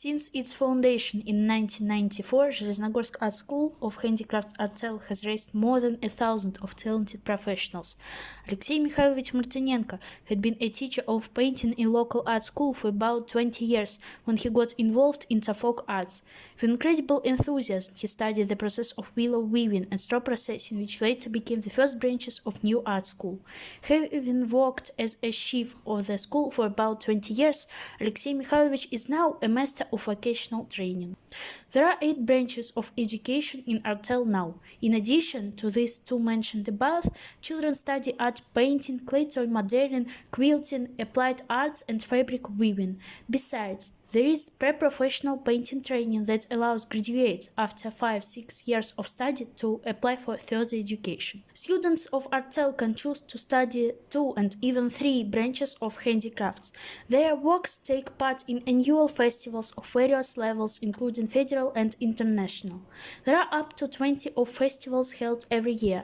Since its foundation in 1994, Железногорsk Art School of Handicrafts Artel has raised more than 1,000 of talented professionals. Alexey Mikhailovich Martinenko had been a teacher of painting in local art school for about 20 years when he got involved in folk arts. With incredible enthusiasm, he studied the process of willow weaving and straw processing, which later became the first branches of new art school. Having worked as a chef of the school for about 20 years, Alexey Mikhailovich is now a master of vocational training. There are 8 branches of education in Artel now. In addition to these 2 mentioned above, children study art painting, clay toy modeling, quilting, applied arts, and fabric weaving. Besides, there is pre-professional painting training that allows graduates after 5-6 years of study to apply for further education. Students of Artel can choose to study 2 and even 3 branches of handicrafts. Their works take part in annual festivals of various levels, including federal and international. There are up to 20 of festivals held every year.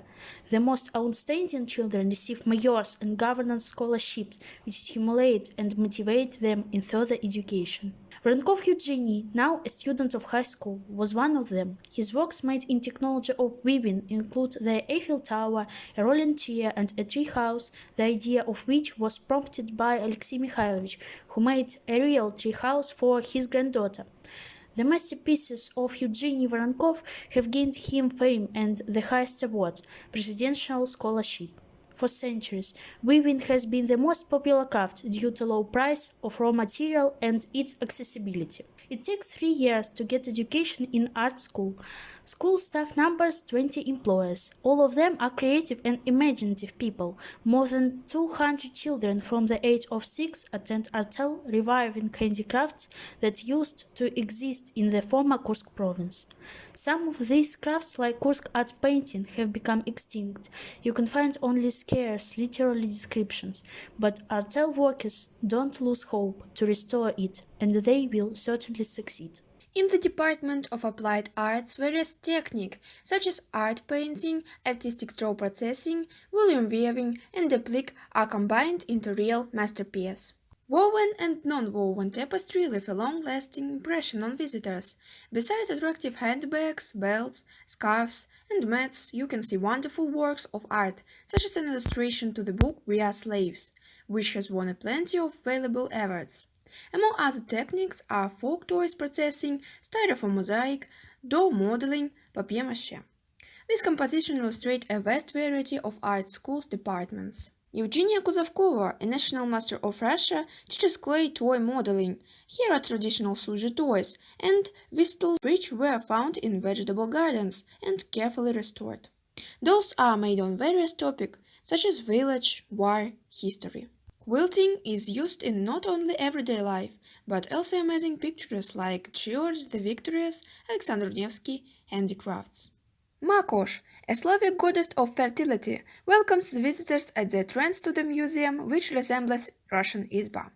The most outstanding children receive majors and governance scholarships, which stimulate and motivate them in further education. Voronkov Eugenie, now a student of high school, was one of them. His works made in technology of weaving include the Eiffel Tower, a rolling chair, and a tree house, the idea of which was prompted by Alexey Mikhailovich, who made a real tree house for his granddaughter. The masterpieces of Eugenie Voronkov have gained him fame and the highest award, Presidential Scholarship. For centuries, weaving has been the most popular craft due to low price of raw material and its accessibility. It takes 3 years to get education in art school. School staff numbers 20 employees. All of them are creative and imaginative people. More than 200 children from the age of 6 attend Artel, reviving handicrafts that used to exist in the former Kursk province. Some of these crafts, like Kursk art painting, have become extinct. You can find only scarce literary descriptions, but Artel workers don't lose hope to restore it, and they will certainly succeed. In the Department of Applied Arts, various techniques such as art painting, artistic straw processing, volume weaving, and applique are combined into real masterpiece. Woven and non-woven tapestry leave a long-lasting impression on visitors. Besides attractive handbags, belts, scarves, and mats, you can see wonderful works of art, such as an illustration to the book We Are Slaves, which has won plenty of valuable awards. Among other techniques are folk toys processing, styrofoam mosaic, dough modeling, papier-mâché. This composition illustrates a vast variety of art schools departments. Eugenia Kuzovkova, a national master of Russia, teaches clay toy modeling. Here are traditional sushi toys and whistles which were found in vegetable gardens and carefully restored. Dolls are made on various topics such as village, war, history. Quilting is used in not only everyday life, but also amazing pictures like George the Victorious, Alexander Nevsky, handicrafts. Makosh, a Slavic goddess of fertility, welcomes visitors at the entrance to the museum, which resembles Russian izba.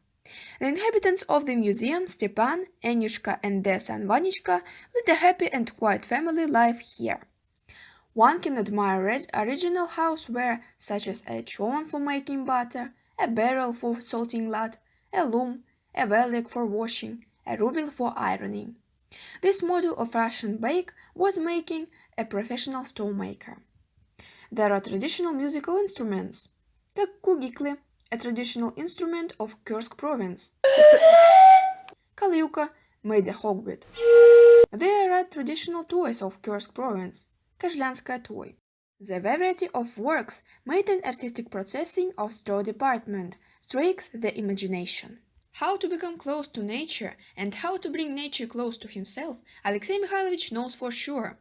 The inhabitants of the museum, Stepan, Anyushka, and their son Vanichka, lead a happy and quiet family life here. One can admire original houseware such as a chowan for making butter, a barrel for salting lard, a loom, a velek for washing, a rubil for ironing. This model of Russian bake was making a professional stove maker. There are traditional musical instruments, как kugikli, a traditional instrument of Kursk province, kalyuka, made a hogbit. There are traditional toys of Kursk province, kazhlyanskaya toy. The variety of works made in artistic processing of straw department strikes the imagination. How to become close to nature and how to bring nature close to himself, Alexey Mikhailovich knows for sure.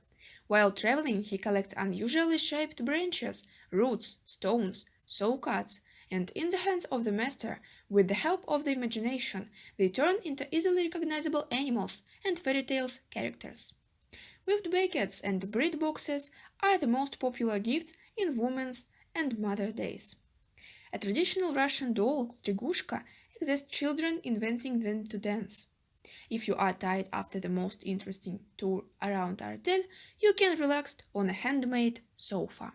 While traveling, he collects unusually shaped branches, roots, stones, saw cuts, and in the hands of the master, with the help of the imagination, they turn into easily recognizable animals and fairy tales characters. Whipped buckets and bread boxes are the most popular gifts in Women's and Mother Days. A traditional Russian doll, Trigushka, exists children inventing them to dance. If you are tired after the most interesting tour around Artel, you can relax on a handmade sofa.